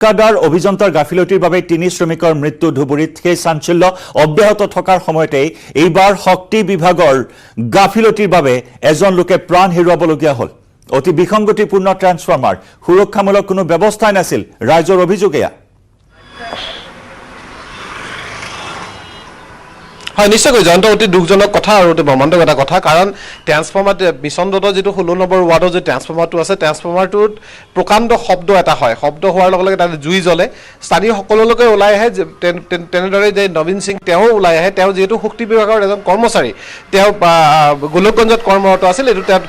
ঠিকাদাৰ অভিযন্তাৰ গাফিলতিৰ বাবে ৩ শ্ৰমিকৰ মৃত্যু ধুবুৰীত সেই চাঞ্চল্য অব্যাহত থকাৰ সময়তে এইবাৰ শক্তি বিভাগৰ গাফিলতিৰ বাবে এজন লোকে প্ৰাণ হেৰুৱাবলগীয়া হ'ল অতি বিসংগতিপূৰ্ণ ট্ৰান্সফৰ্মাৰ সুৰক্ষামূলক কোনো ব্যৱস্থা নাছিল ৰাজ্যৰ অভিযোগেয়া হয় নিশ্চয়কৈ জয়ন্ত অতি দুখজনক কথা আৰু অতি মৰ্মান্তিক এটা কথা কাৰণ ট্ৰান্সফৰ্মাৰ মিছন ৰোডৰ যেটো 16 নম্বৰ ৱাৰ্ডৰ যে ট্ৰান্সফৰ্মাৰটো আছে ট্ৰান্সফৰ্মাৰটোত প্ৰকাণ্ড শব্দ এটা হয় শব্দ হোৱাৰ লগে লগে তাত জুই জ্বলে স্থানীয় সকলোলৈকে ওলাই আহে তেনেদৰে যে নবীন সিং তেওঁ ওলাই আহে তেওঁ যেটো শক্তি বিভাগৰ এজন কৰ্মচাৰী তেওঁ গোলকগঞ্জত কৰ্মৰত আছিল এটো তাত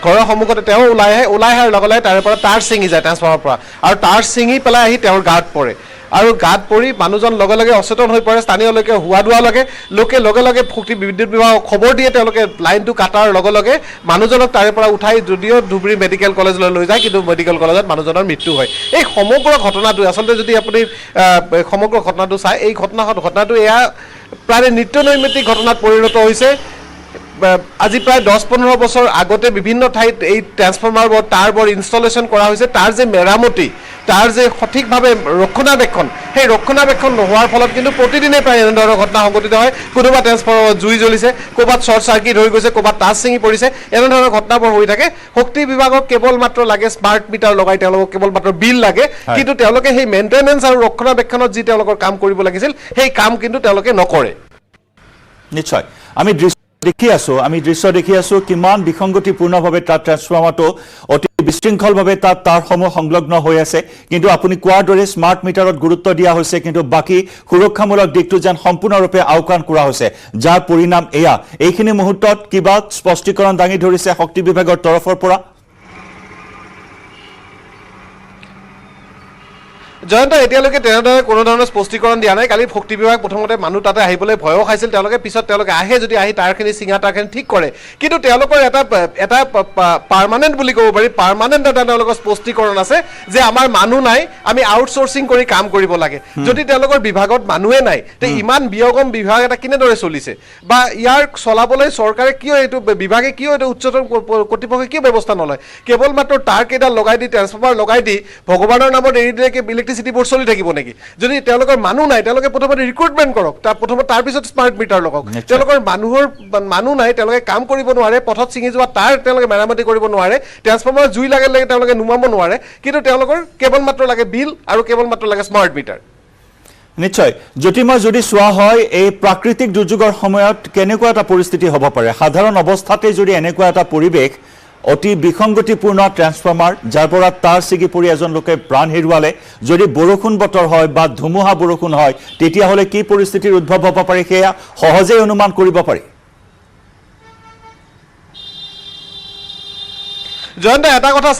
ঘৰৰ সন্মুখতে তেওঁ ওলাই আহে লগে লগে তাৰে পৰা তাৰ ছিঙি যায় ট্ৰান্সফৰ্মাৰৰ পৰা আৰু তাৰ ছিঙি পেলাই আহি তেওঁৰ গাত পৰে আৰু গাত পৰি মানুহজন লগে লগে অচেতন হৈ পৰে স্থানীয় লোকে হুৱা দুৱা লগে লগে শক্তি বিদ্যুৎ বিভাগক খবৰ দিয়ে তেওঁলোকে লাইনটো কাটাৰ লগে লগে মানুহজনক তাৰে পৰা উঠাই যদিও ধুবুৰী মেডিকেল কলেজলৈ লৈ যায় কিন্তু মেডিকেল কলেজত মানুহজনৰ মৃত্যু হয় এই সমগ্ৰ ঘটনাটো আচলতে যদি আপুনি সমগ্ৰ ঘটনাটো চাই এই ঘটনাটো এয়া প্ৰায় নিত্যনৈমিত্তিক ঘটনাত পৰিণত হৈছে আজি প্ৰায় 10-15 বছৰ আগতে বিভিন্ন ঠাইত এই ট্ৰান্সফৰ্মাৰবোৰ তাৰবোৰ ইনষ্টলেশন কৰা হৈছে তাৰ যে মেৰামতি তাৰ যে সঠিকভাৱে ৰক্ষণাবেক্ষণ সেই ৰক্ষণাবেক্ষণ নোহোৱাৰ ফলত কিন্তু প্ৰতিদিনে প্ৰায় এনে ধৰণৰ ঘটনা সংঘটিত হয় কোনোবা ট্ৰান্সফৰ্মাৰ জুই জ্বলিছে ক'বাত শৰ্ট সাৰ্কিট হৈ গৈছে ক'বাত তাৰ ছিঙি পৰিছে এনে ধৰণৰ ঘটনাবোৰ হৈ থাকে শক্তি বিভাগক কেৱল মাত্ৰ লাগে স্মাৰ্ট মিটাৰ লগাই তেওঁলোকক কেৱল মাত্ৰ বিল লাগে কিন্তু তেওঁলোকে সেই মেইনটেনেন্স আৰু ৰক্ষণাবেক্ষণত যি তেওঁলোকৰ কাম কৰিব লাগিছিল সেই কাম কিন্তু তেওঁলোকে নকৰে নিশ্চয় আমি দৃশ্য দেখি আছো কিমান বিসংগতিপূৰ্ণভাৱে তাত ট্ৰান্সফৰ্মাৰটো অতি বিশৃংখলভাৱে তাৰ সমূহ সংলগ্ন হৈ আছে কিন্তু আপুনি কোৱাৰ দৰে স্মাৰ্ট মিটাৰত গুৰুত্ব দিয়া হৈছে কিন্তু বাকি সুৰক্ষামূলক দিকটো যেন সম্পূৰ্ণৰূপে আওকাণ কৰা হৈছে যাৰ পৰিণাম এয়া এইখিনি মুহূৰ্তত কিবা স্পষ্টীকৰণ দাঙি ধৰিছে শক্তি বিভাগৰ তৰফৰ পৰা জয়ন্ত এতিয়ালৈকে তেনেদৰে কোনো ধৰণৰ স্পষ্টীকৰণ দিয়া নাই কালি শক্তি বিভাগ প্ৰথমতে মানুহ তাতে আহিবলৈ ভয়ও খাইছিল তেওঁলোকে পিছত তেওঁলোকে আহে যদি আহি তাৰখিনি সিঙা তাৰখিনি ঠিক কৰে কিন্তু তেওঁলোকৰ এটা পাৰ্মানেন্ট বুলি ক'ব পাৰি পাৰ্মানেন্ট এটা তেওঁলোকৰ স্পষ্টীকৰণ আছে যে আমাৰ মানুহ নাই আমি আউটসোৰ্সিং কৰি কাম কৰিব লাগে যদি তেওঁলোকৰ বিভাগত মানুহে নাই তে ইমান বিয়গম বিভাগ এটা কিনেদৰে চলিছে বা ইয়াৰ চলাবলৈ চৰকাৰে কিয় এইটো বিভাগে কিয় এইটো উচ্চতম কৰ্তৃপক্ষে কিয় ব্যৱস্থা নলয় কেৱল মাত্ৰ তাৰ কেইডাল লগাই দি ট্ৰান্সফৰ্মাৰ লগাই দি ভগৱানৰ নামত এৰি দিয়ে চিটিবোৰ চলি থাকিব নেকি যদি তেওঁলোকৰ মানুহ নাই তেওঁলোকে প্ৰথমতে ৰিক্ৰুটমেন্ট কৰক তাৰ পিছত স্মাৰ্ট মিটাৰ লগাওক তেওঁলোকৰ মানুহ নাই তেওঁলোকে কাম কৰিব নোৱাৰে পথত ছিঙি যোৱা তাৰ তেওঁলোকে মেৰামতি কৰিব নোৱাৰে ট্ৰান্সফৰ্মাৰ জুই লাগে তেওঁলোকে নুমাব নোৱাৰে কিন্তু তেওঁলোকৰ কেৱল মাত্ৰ লাগে বিল আৰু কেৱল মাত্ৰ লাগে স্মাৰ্ট মিটাৰ নিশ্চয় জ্যোতিময় যদি চোৱা হয় এই প্ৰাকৃতিক দুৰ্যোগৰ সময়ত কেনেকুৱা এটা পৰিস্থিতি হ'ব পাৰে সাধাৰণ অৱস্থাতে যদি এনেকুৱা এটা পৰিৱেশ অতি বিসংগতিপূৰ্ণ ট্ৰান্সফৰ্মাৰ যাৰ পৰা তাৰ ছিগি পৰি এজন লোকে প্ৰাণ হেৰুৱালে যদি বৰষুণ বতৰ হয় বা ধুমুহা বৰষুণ হয় তেতিয়া হলে কি পৰিস্থিতিৰ উদ্ভৱ হ'ব পাৰে সেয়া সহজে অনুমান কৰিব পাৰি জয়ন্ত এটা কথা